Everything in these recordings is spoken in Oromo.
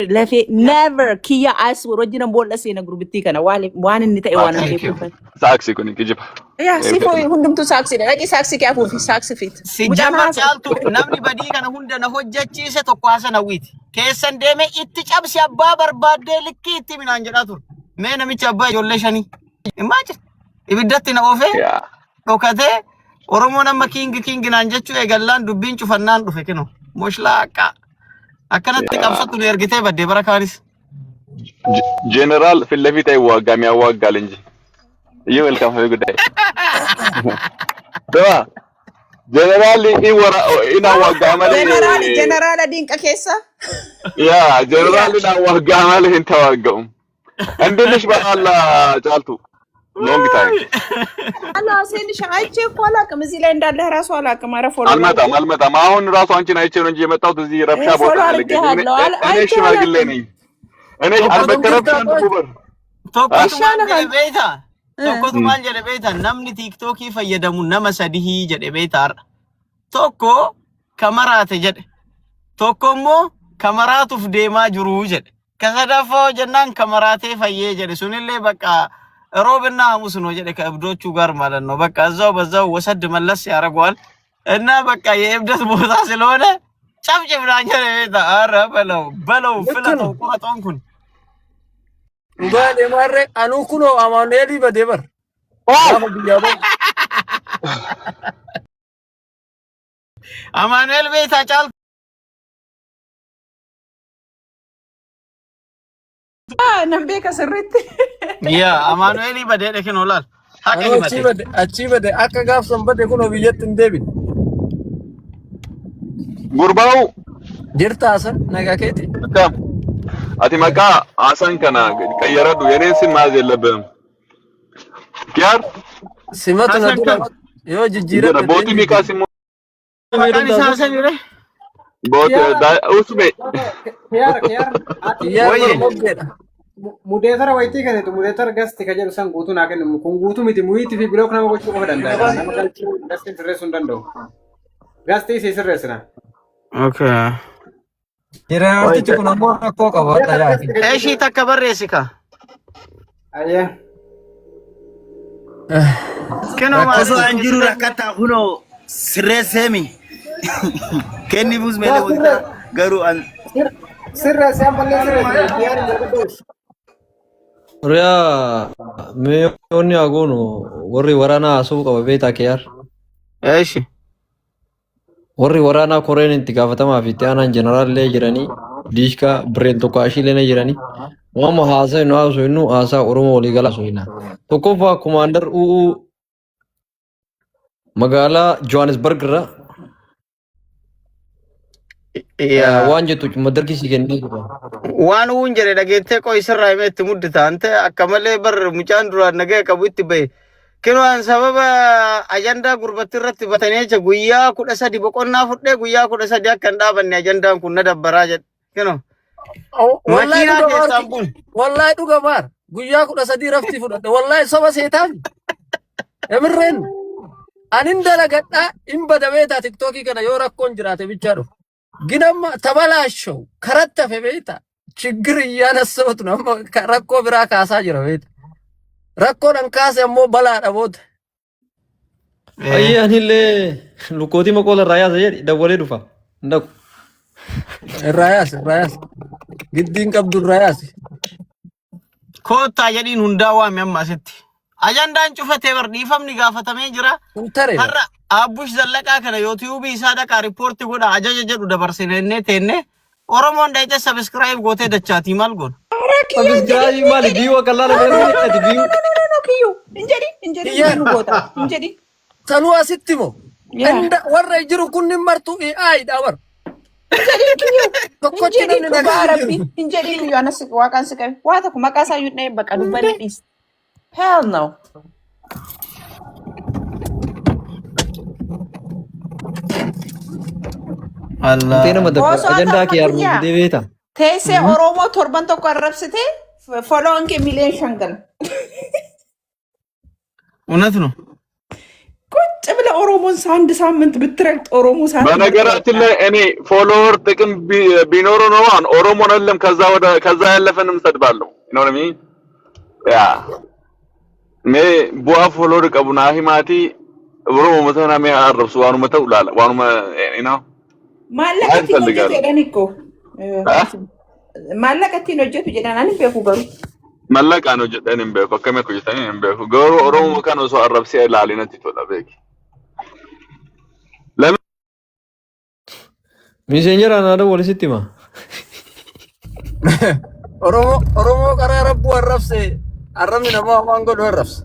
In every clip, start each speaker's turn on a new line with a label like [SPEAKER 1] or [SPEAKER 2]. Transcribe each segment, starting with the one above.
[SPEAKER 1] لفي never كيا أسود رجنا بقول لسينا جروبتي كنا وان النتا وانا بيكون
[SPEAKER 2] ساكسي كوني كجيب
[SPEAKER 1] يا سيفو هندم تو ساكسي لكن ساكسي كيا في ساكسي فيت
[SPEAKER 3] سجامة جالتو نامني بدي كنا هندنا هجة تشيسة تقاسا نويت كيسن دمي اتجاب سيابا بربادة لكيتي من أنجلاتور ما نمي تجابا جولشاني imagine ibidatti ofe okate oromo nama king nanjechu egallan dubbin cufannan dhufe kino moshla akkanatti qabsatu nu ergite badde barakaanis
[SPEAKER 2] general fil lafit ay wagam ya wagal inji you welcome have a good day dawa general I wara ina wagam
[SPEAKER 1] general dinka kessa
[SPEAKER 2] ya general ina wagam inta wagam andelish ba Allah jaltu long time
[SPEAKER 1] انا سين شايچه ቆላ ከመዚህ ላይ እንዳለ ራሱ አላቀም አረ ፎሎ
[SPEAKER 2] አልመጣም አሁን ራሱ አንቺን አይቼ ነው እንጂ የመጣሁት እዚህ ረብሻ ቦታ አለኝ እኔ ሽማግሌ ነኝ እኔ አልበከረብሽም ቡበር
[SPEAKER 3] tokkotu maal jedhe beekta namni tiiktookii fayyadamu nama sadii jedhe beekta tokko kamaraate jedhe tokko immoo kamaraatuuf deemaa jiru jedhe kasadaffoo jennaan kamaraatee fayyee jedhe sunillee bakka ሮብና ሐሙስ ነው ጀደ ከእብዶቹ ጋር ማለት ነው በቃ እዛው በዛው ወሰድ መለስ ያረጋዋል እና በቃ የእብደት ቦታ ስለሆነ ጫፍጭብራኛ ለቤታ አረ በለው ፍለተው ቆጣንኩን
[SPEAKER 4] እንኳን የማረ አኑኩኖ አማኑኤል በደበር
[SPEAKER 3] አማኑኤል ቤታ ጫል
[SPEAKER 1] ነምቤ ከስሪት
[SPEAKER 3] ያ አማኑኤል በደደ ከኖላል
[SPEAKER 4] አቺበደ አከጋፍ ሰንበደ ኩኖ ቢየት እንደቢ
[SPEAKER 2] ጉርባው
[SPEAKER 4] ጅርታሰ ነጋከቲ
[SPEAKER 2] ከም አቲማካ አሳን ከና ቀየረዱ የኔን ስም ማዝ የለብህም ኪያር
[SPEAKER 4] ሲመት ነው ዮ ጅጅረ
[SPEAKER 2] ቦቲ ሚካ ሲሞ
[SPEAKER 3] ሳሰን ይረ
[SPEAKER 2] ቦት ኡስቤ
[SPEAKER 4] ኪያር
[SPEAKER 5] Mudetara waiti kan itu mudetara gas tika jaru sang gutu naken kun gutu miti muiti fi blok nama gochu ko danda nama kalchi gas tin tres undando gas ti sisir resna
[SPEAKER 3] okay
[SPEAKER 4] ira arti chuko namo ko ka bata ya
[SPEAKER 3] eshi takkabar resika
[SPEAKER 5] aya
[SPEAKER 3] keno maso anjiru rakata huno sresemi kenni buz mele wota garu an
[SPEAKER 5] sirra samballe sirra tiyari jagdos
[SPEAKER 4] Ria me onni agono warri warana asu qaba beeta kiyar
[SPEAKER 3] eshi
[SPEAKER 4] warri warana koreen inti gafatama fi tianan general le jirani dishka brento kashi le jirani wama haasa no asu inu asa oromo wali gala soina tokofa commander u magala Johannesburg ra
[SPEAKER 3] ya
[SPEAKER 4] wanje tu madarki sigenni
[SPEAKER 3] waan uun jere dhagete ko isirra imetti muddita ante akkamale bar mucaan dura nage qabutti bay kino an sababa ajanda gurbatti irratti batanecha guyyaa 13 boqonnaa fudhe guyyaa 13 akkan dhaabanne ajandaan kun na dabbara jed kino
[SPEAKER 4] wallahi duga bar guyyaa 13 rafti fudhe wallahi soba seetan emirren anin dalagadha imba dabeta tiktoki kana yo rakkon jiraate bicharo ginama tabalasho karatta febeta ችግር ያነሰውት ነው ረኮ ብራ ካሳ ጅረቤት ረኮን አንካስ ያሞ በላ ደቦት አያኒለ ሉኮቲ መቆለ ራያስ ደወለ ዱፋ እንደው ራያስ ግዲን ቀብዱ ራያስ
[SPEAKER 3] ኮታ የዲን ሁንዳዋ የሚያማስቲ አጀንዳን ጩፈቴ በርዲፈምኒ ጋፈተሜ ጅራ ሀራ አቡሽ ዘለቃ ከነ ዩቲዩብ ይሳደቃ ሪፖርት ጎዳ አጀጀ ጀዱ ደበርሰኔ ቴኔ ኦሮሞ እንዳይተ ሰብስክራይብ ጎቴ ደቻቲ ማልጎን
[SPEAKER 4] ሰብስክራይብ ማል ቢዮ ቀላል ነው ቢዮ
[SPEAKER 1] ኪዩ እንጀዲ ጎታ እንጀዲ
[SPEAKER 4] ተኑ አሲትሞ እንደ ወረ ይጅሩ ኩን መርቱ አይ ዳወር
[SPEAKER 1] እንጀዲ ባረቢ እንጀዲ ያነስ ዋቃን ስቀይ ዋታ ኩማቃሳ ዩኔ በቃ ዱበዲስ hell no
[SPEAKER 3] Allah
[SPEAKER 4] tena mad agenda ki yar deveta
[SPEAKER 1] tese oromo torban to qarrabsite follow anke million shangal
[SPEAKER 3] እውነት ነው
[SPEAKER 1] ቁጭ ብለ ኦሮሞን አንድ ሳምንት ብትረግጥ ኦሮሞ ሳምንት
[SPEAKER 2] በነገራችን ላይ እኔ ፎሎወር ጥቅም ቢኖር ነው አሁን ኦሮሞን አይደለም ከዛ ያለፈንም ሰድባለሁ ነው ሚ ያ ሜ ቡአ ፎሎወር ቀቡና ሂማቲ ኦሮሞ መተና ሜ አረብሱ ዋኑ መተው ላላ ዋኑ ነው
[SPEAKER 1] ማለቀቲ ነው ጀደኒኮ ማለቀቲ ነው ጀቱ ጀዳናን በኩ ገሩ
[SPEAKER 2] Mallaqa no jedhanii beeku akkamii akka jetanii hin beeku garuu oromoo kan osoo arrabsee ilaalinatti tola beeki.
[SPEAKER 6] Messenger anaada walisitti hima.
[SPEAKER 4] Oromoo karaa rabbuu arrabse arrabni namaa afaan godhu arrabse.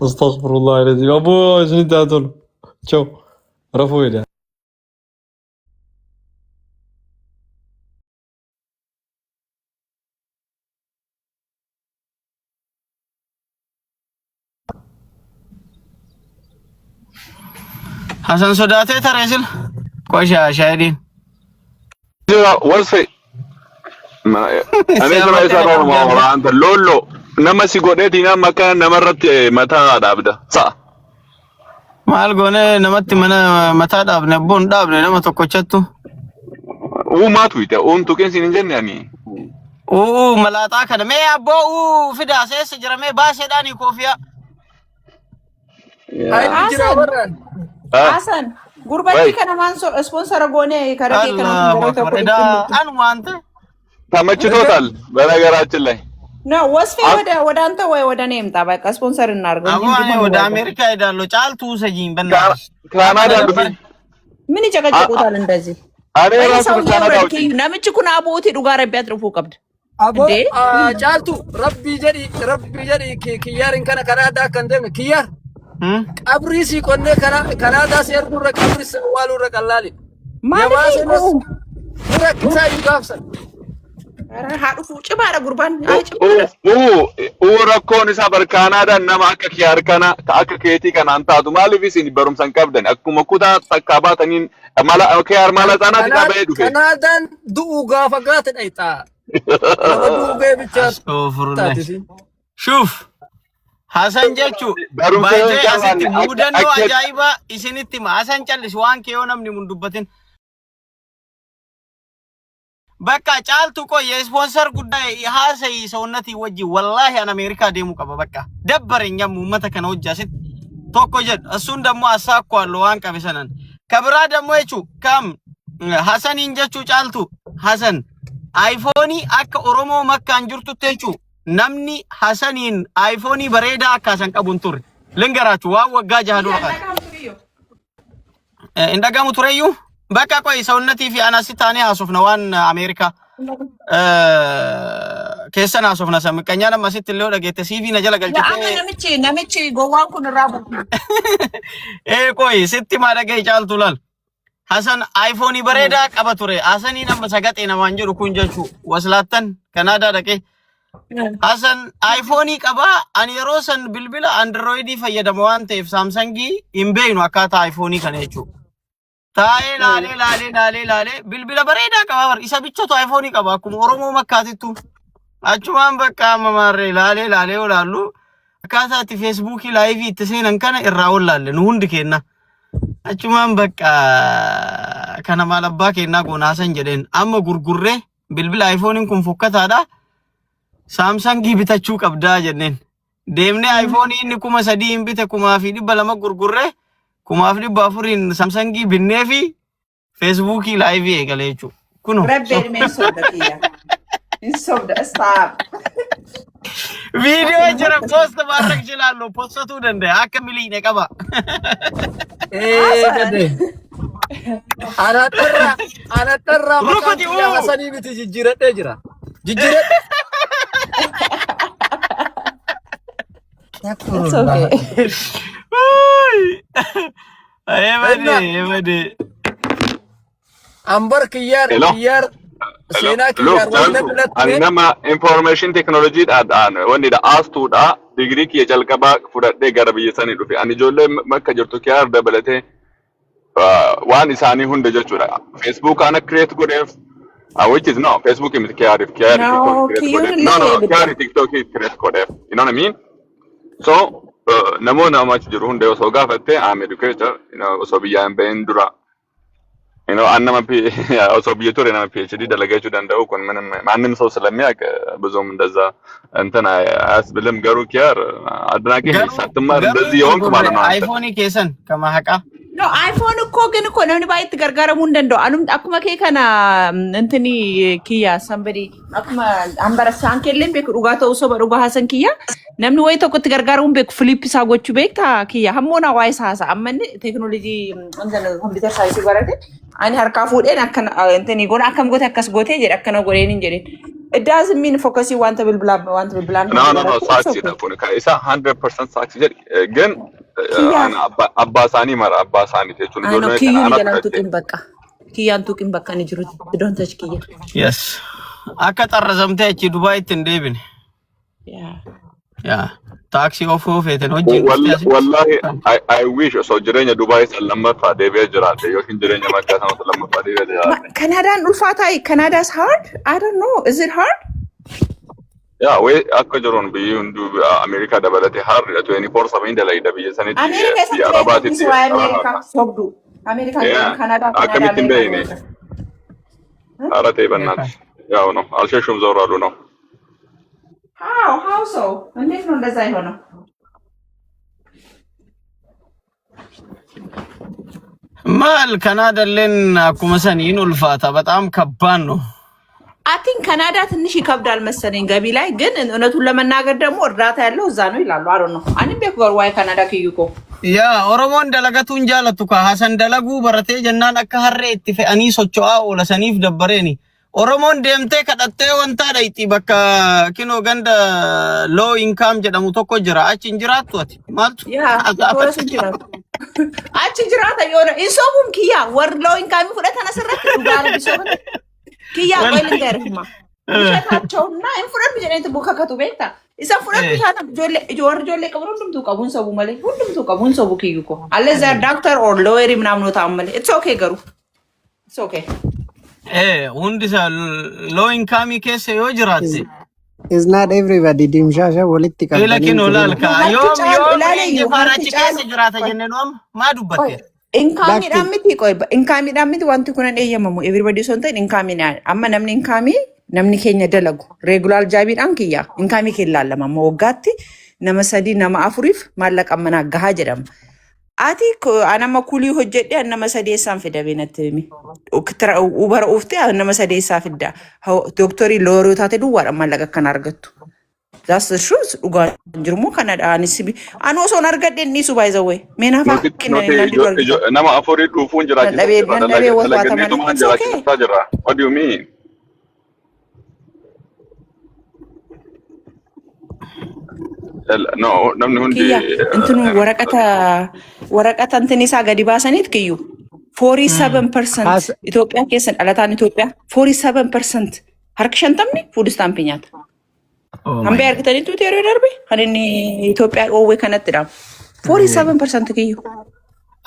[SPEAKER 6] Astaghfirullah alazim. Aboo isinitti haa tolu. Ciao. Rafuu jedha.
[SPEAKER 3] Hasan sodaatee tareesil qooshaa shaayidin.
[SPEAKER 2] Wanse ani kana isa oromoo waraanta lollo nama si godheeti nama akka namarratti mataa dhaabda sa'a.
[SPEAKER 3] Maal goone namatti mana mataa dhaabne boon dhaabne nama tokkochattu.
[SPEAKER 2] Uumaatu ite uuntu kensi hin jenne ani.
[SPEAKER 3] Malaaxaa kana mee abboo fidaa seessa jira mee baaseedhaanii koofiyaa.
[SPEAKER 4] Hayi jira warraan.
[SPEAKER 1] Hasan gurbatti kana man sponsor goone karate kana
[SPEAKER 3] an wante
[SPEAKER 2] ተመችቶታል በነገራችን ላይ
[SPEAKER 1] ነው ወስፌ ወደ አንተ ወይ ወደ እኔ ምጣ በቃ ስፖንሰር እናርገው
[SPEAKER 3] እንጂ ወደ አሜሪካ ሄዳለሁ ጫልቱ ሰጂኝ በእናትሽ
[SPEAKER 2] ካናዳ ልፊ
[SPEAKER 1] ምን ይጨቀጭቁታል እንደዚህ
[SPEAKER 2] አሬ ራሱ ካናዳ ውጪ
[SPEAKER 1] ነምች ኩና አቦቲ ዱጋር ቢያጥርፉ ቀብድ
[SPEAKER 4] አቦ ጫልቱ ረቢ ጀዲ ኪያርን ከነ ካናዳ ከንደም ኪያር ቀብሪሲ ቆነ ካናዳ ሲርዱረ ቀብሪስ ዋሉረ ቀላሊ
[SPEAKER 1] ማለት ነው
[SPEAKER 4] ረክሳ ይጋፍሰ
[SPEAKER 1] haadhu fuuci baara gurbaan
[SPEAKER 2] rakkoon isaa bar Kaanaada nama akka kiyaar kana akka keetii kanaan taatu maaliif isin barumsan qabdan akkuma kutaa takkaa baataniin mala kiyaar mala xanaati qabee dhufe
[SPEAKER 4] Kanaadaan du'u gaafa gaate dhayxaa nama du'u ga'e bichaa
[SPEAKER 3] Shuf Hasan jechu baay'ee asitti mudannoo ajaa'ibaa isinitti hima Hasan callis waan kee yoo namni mun dubbatin Bakka caaltu qoye sponsor guddaa haasai sawnati wajji wallahi an Amerika deemu qaba bakka dabbarenya ummata kana hojjaasit tokko jed asun dammo asakko allo waan qabe sanan kabira dammo jechu kam Hasanin jechu caaltu Hasan iPhone akka Oromoo makkaan jirtu jechu namni Hasanin iPhone bareeda akka san qabun turre lingaraatu waa waggaa jahadu qaba indagamu tureyu Bakka qoy sawnati fi anasitaani haasofna waan Amerika keessan haasofna samqanya nama sitti illee dhageette CV na jala galchite
[SPEAKER 1] namichi gowwaan kun raabu
[SPEAKER 3] qoy sitti ma dhagee caaltu lal Hasan iPhone bareeda qaba ture Hasani nama sagate namaan jiru kun jechu waslaatan Canada dhaqee Hasan iPhone qaba ani yeroo san bilbila Android fayyadama waan ta'eef Samsung hin beeynu akkaataa iPhone kana jechu Tae lale bilbila bareeda qaba isa bichatu iPhone qaba akkuma Oromoo makkaatittu achumaan bakka mamarre lale olaallu akkaataatti Facebook live itti seenan kana irraa ollaalle nu hundi kenna achumaan bakka kana maal abbaa kennaa goonaasan jedheen amma gurgurree bilbila iPhone kun fokkataadha Samsung bitachuu qabdaa jenneen deemnee iPhone inni 3 hin bite 2,200 gurgurree Kumaaf dhibba afuriin Samsung binnee fi Facebook live eegale jechu. Kuno.
[SPEAKER 1] Rabbeen mee soddatiya. In sodda stop.
[SPEAKER 3] Video jira post barrak jilallo postatu danda'e akka miliine qaba.
[SPEAKER 4] gade. Ana tarra
[SPEAKER 3] Rukati
[SPEAKER 4] Hasani biti jijjiradhee jira. Jijjiradhe.
[SPEAKER 1] It's okay.
[SPEAKER 3] Emade.
[SPEAKER 4] Ambar kiyar sena kiyar
[SPEAKER 2] ani nama information technology dhaan wanni da astuudha degree kiya jalqaba fudhadhee gara biyya sanii dhufe ani ijoollee makka jirtu kiyar dabalate waan isaanii hunda jechuudha Facebook ana create godheef which is no Facebook is kiyar TikTok create godheef you know what I mean so namoonni ammachi jiru hunda osoo gaafatte I'm educator, osoo biyyaan bahin dura, annama osoo biyya ture nama PhD dalagachuu danda'u kun ማንም ሰው ስለሚያውቅ ብዙም እንደዛ እንትን አያስብልም። ገሩ ኪያር አድናቂ ሳትማር እንደዚህ የሆንክ ማለት ነው።
[SPEAKER 3] አይፎን ኬሰን ከማሐቃ
[SPEAKER 1] No, iPhone ko gin ko namni baay'ee gargaaramu danda'u. Anum akkuma kee kana intini kiyya somebody akkuma hambara saankeelleen beeku dhugaa ta'uu soba dhugaa hasan kiyya namni wayi tokkotti gargaaramu beeku flip isaa gochuu beekta kiyya hammoona waa'ee isaa ammanni teknoolojii anzan computer science barate ani harkaa fuudheen akkana intini goona akkam goote akkas goote jedhe akkana godheen hin jedhin. It doesn't mean focusing wanta bilbilaan.
[SPEAKER 2] No, saksi da funi ka isa 100% saksi jedhi ግን አባሳኒ መራ አባሳኒ ተቹን
[SPEAKER 1] ዶነ kana tuqin bakka kiyyaan tuqin bakka ni jiru don't touch kiyya.
[SPEAKER 3] Yes akka xarrazamte achi Dubai tin deebine yeah taxi off eten hojii
[SPEAKER 2] wallahi I wish so jireenya Dubai lammaffaa deebi'ee jiraate yookiin jireenya Makkaa sana lammaffaa deebi'ee jiraate.
[SPEAKER 1] Canadaan ulfaataa Canada's hard? I don't know, is it hard?
[SPEAKER 2] Yeah, we akka jiruun biyyi hunduu Ameerikaa dabalatee har'a 24/7 dalagda biyya sanitti biyya Arabaatitti.
[SPEAKER 1] Ameerikaa sobdu. Ameerikaa Canada
[SPEAKER 2] akkamitti beeyne har'a ta'e bannaati. ያው ነው አልሸሹም ዘወራሉ ነው።
[SPEAKER 1] How so? እንዴት ነው እንደዛ የሆነው?
[SPEAKER 3] ማል ካናዳለን አኩመ ሰኒን ኡልፋታ በጣም ከባድ ነው።
[SPEAKER 1] I think ካናዳ ትንሽ ይከብዳል መሰለኝ ገቢ ላይ ግን እውነቱን ለመናገር ደግሞ እርዳታ ያለው እዛ ነው ይላሉ። አሮ ነው አኒ ቤክ ወር ዋይ ካናዳ ከዩኮ
[SPEAKER 3] ያ ኦሮሞን ደለገቱን ጃለቱ ከሐሰን ደለጉ በረቴ ጀናን አካ ሀሬ ኢትፈአኒ ሶቾአ ኦለሰኒፍ ደበሬኒ ኦሮሞን ደምቴ ከደቴ ወንታ ዳይቲ በቃ ኪኖ ገንደ ሎ ኢንካም ጀደሙ ቶኮ ጅራ አቺ እንጅራቱ አቲ ማልቱ
[SPEAKER 1] ያ ወረስ እንጅራቱ አቺ እንጅራታ የሆነ ኢንሶቡም ኪያ ወር ሎ ኢንካም ፍለታ ነሰረት ዱጋራ ቢሶበ ኪያ ወይል ገርህማ ይሸታቸውና ኢንፍረም ጀኔት ቦካከቱ ቤታ ኢሳ ፍረም ታታ ጆሌ ጆርጆሌ ቀብሩም ተቀቡን ሰቡ ማለት ሁሉም ተቀቡን ሰቡ ኪዩኮ አለዛ ዶክተር ኦር ሎየሪ ምናምን ነው ታመለ ኢትስ ኦኬ ገሩ ኢትስ ኦኬ hundi sa low income keessa yoo jiraate
[SPEAKER 7] is not everybody dimshasha walitti
[SPEAKER 3] qabani lakin olal ka yo farachi keessa jiraata jenne noom ma dubbatte
[SPEAKER 1] income idamiti wanti kunan eeyyamamu everybody son ta'in income amma namni keenya dalagu regular jaabiidhaan kiyya income keellaalama amma waggaatti nama 3 nama 4 maallaqa manaa gahaa jedhama. Ati anama kulii hojjedhe anama sadeessaan fida beenatti ubara ufte anama sadeessaa fida doktorii looroo taate duwwaadha maallaqa kan argattu. That's the truth. Dhugaa jirmoo kanadha anis ani osoon argadhe inni su by the way meenaafaa
[SPEAKER 2] nama afurii dhuufuun jiraachisa jira. What do you mean? No, namni hundi
[SPEAKER 1] እንትኑ ወረቀታ እንትን isaa gadi baasaniit kiyyu 47% ኢትዮጵያ keessan dhalataan Itoophiyaa 47% harki 50 food stamp nyaata. Hambee argitanii tuuti yeroo darbe kan inni Itoophiyaa dhoowwee kanatti dha 47% kiyyu.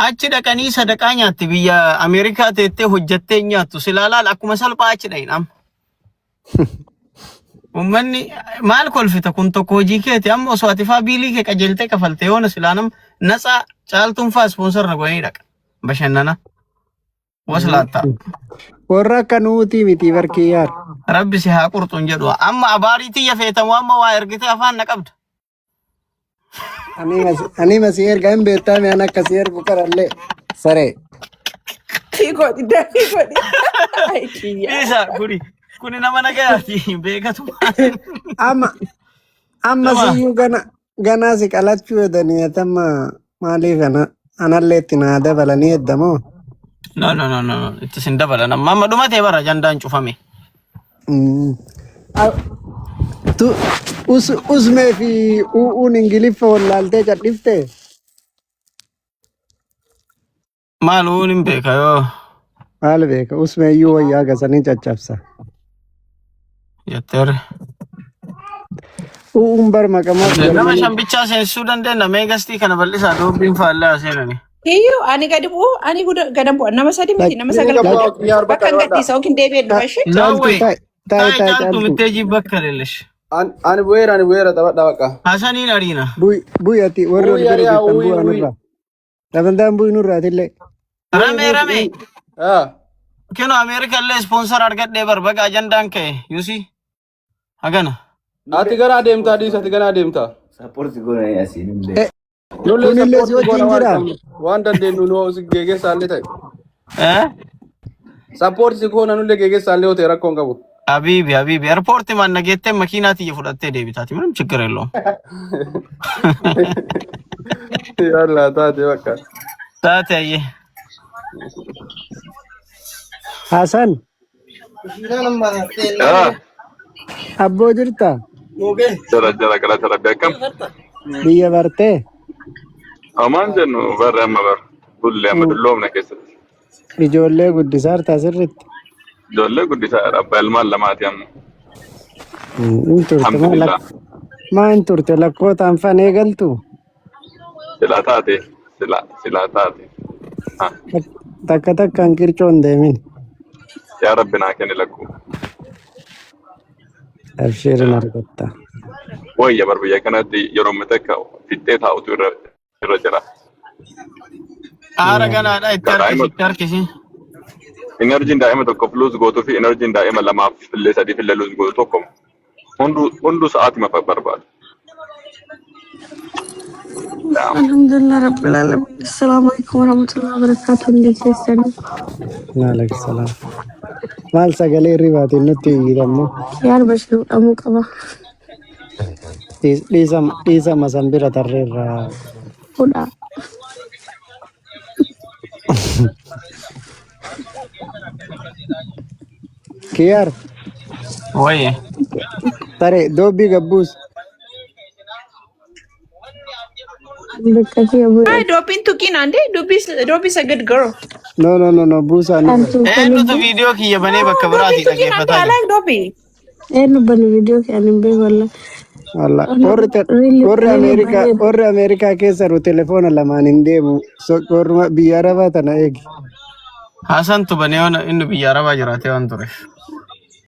[SPEAKER 3] Achi dhaqanii sadaqaa nyaatti biyya Ameerikaa teettee hojjettee nyaattu silaalaan akkuma salphaa achi dhayinam. Ummanni maal kolfita kun tokko hojii keeti amma osoo ati faa biilii kee qajeeltee kafaltee yoona silaanam natsaa caaltuun faa ispoonsor na godhanii dhaqa bashannana waslaata
[SPEAKER 7] warra kanuuti miti barkii yaar
[SPEAKER 3] rabbi si haa qurxuun jedhu amma abaariitii yafeetamu amma waa ergitee afaan na qabda
[SPEAKER 7] ani masi erga hin beektaame an akkasi ergu qarallee saree
[SPEAKER 3] isa guri kuni nama nagaati beekatu
[SPEAKER 7] amma siyyuu ganaa si qalachuu edanii atamma maaliif anallee itti naa dabalanii eddamoo
[SPEAKER 3] no itti sin dabalan amma dhumatee bara jandaan cufame
[SPEAKER 7] usmee fi u'uun ingiliffa wallaaltee cadhifte
[SPEAKER 3] maal u'uun hin beeka yoo
[SPEAKER 7] maal beeka usmee iyyuu wayyaa gasanii caccabsa
[SPEAKER 3] Yatter.
[SPEAKER 7] Umbar makamat.
[SPEAKER 3] Nama shambicha sensu dandeenya meegastii kana bal'isaa doobbiin faallaa seenani.
[SPEAKER 1] Kiyyu ani gadi bu'u ani gadam bu'u nama 3 miti nama 9 bakka gadhiisa yookiin deebi'ee dhufa ishee.
[SPEAKER 3] Laawwee. Taayitaa tumittee jibba akka leellesh.
[SPEAKER 8] Ani bu'eera taphadha bakka.
[SPEAKER 3] Hasaniin ariina.
[SPEAKER 7] Buy ati warri ol bira jirtan bu'aa nurra. Dabandaan buy nurraatillee.
[SPEAKER 3] Rame.
[SPEAKER 8] Ah.
[SPEAKER 3] Keno Ameerika illee sponsor argadhee barbaga ajandaan ka'e. Yusi. Hagana.
[SPEAKER 8] Ati gara adeemtaa dhiis ati gara adeemtaa.
[SPEAKER 7] Kunillee si wajjin jira.
[SPEAKER 8] Waan dandeenyu nuu si geeggeessaallee ta'e.
[SPEAKER 3] Eh?
[SPEAKER 8] Sappoorti si goona nullee geeggeessaallee yoo ta'e rakkoon qabu.
[SPEAKER 3] Habibi. Airport man nageette makiinaa tiyya fudhattee deebitaati. ምንም ችግር የለውም.
[SPEAKER 8] Yalla taate bakka.
[SPEAKER 3] Taate ayyee.
[SPEAKER 7] Hasan, abboo jirta?
[SPEAKER 2] Jara galata rabbi akkam.
[SPEAKER 7] Biyya bartee?
[SPEAKER 2] Amaan jennu barre amma bar. Bullee amma dulloomna keessatti.
[SPEAKER 7] Ijoollee guddisaarta asirratti?
[SPEAKER 2] Ijoollee guddisaa abbaa ilmaan lamaati amma.
[SPEAKER 7] Hin turte
[SPEAKER 2] Alhamdulillah.
[SPEAKER 7] maa hin turte lakkootaan fan eegaltu?
[SPEAKER 2] Silaa taate. Ah,
[SPEAKER 7] Takkaan qircoon deemin.
[SPEAKER 2] yaa rabbi naa kenni lakkuu.
[SPEAKER 7] Abshiirin argatta.
[SPEAKER 2] Wayya bar biyya kanatti yeroo takka fixxee taa'utu irra jira.
[SPEAKER 3] Aara ganaadha itti harkisi.
[SPEAKER 2] Enerjiin daa'ima tokkoof luus gootuu fi enerjiin daa'ima lamaaf illee sadiif illee luus gootu tokko hunduu sa'aatima barbaada.
[SPEAKER 9] Alhamdulillah Rabbil Alamin. Assalamualaikum warahmatullahi wabarakatuh. Endeet keessan?
[SPEAKER 7] Waalaikum salaam. Maal sagalee hirribaatiin nutti iyyitammo?
[SPEAKER 9] Yaar bashir dhamuu qaba.
[SPEAKER 7] Dhiisama san bira tarreerraa.
[SPEAKER 9] Fudha.
[SPEAKER 7] Kiyaar,
[SPEAKER 3] Wayye.
[SPEAKER 7] tare doobbii gabbuus.
[SPEAKER 9] Bekkati abu.
[SPEAKER 1] Hi, Dobin Tukin Ande. Dobby's a good girl.
[SPEAKER 7] No, buusaa nu.
[SPEAKER 3] Eenyutu viidiyoo kiyya banee bakka biraatii
[SPEAKER 1] Dobin Tukin Ande, I
[SPEAKER 3] dhaggeeffataa
[SPEAKER 1] like Dobby.
[SPEAKER 9] Enu bani video ke anin be wala.
[SPEAKER 7] Walla warri Ameerikaa keessa jiru telefoona lamaan hin deemu. Warruma biyya arabaa tana eegi.
[SPEAKER 3] Hasantu banee inni biyya arabaa jiraatee waan tureef.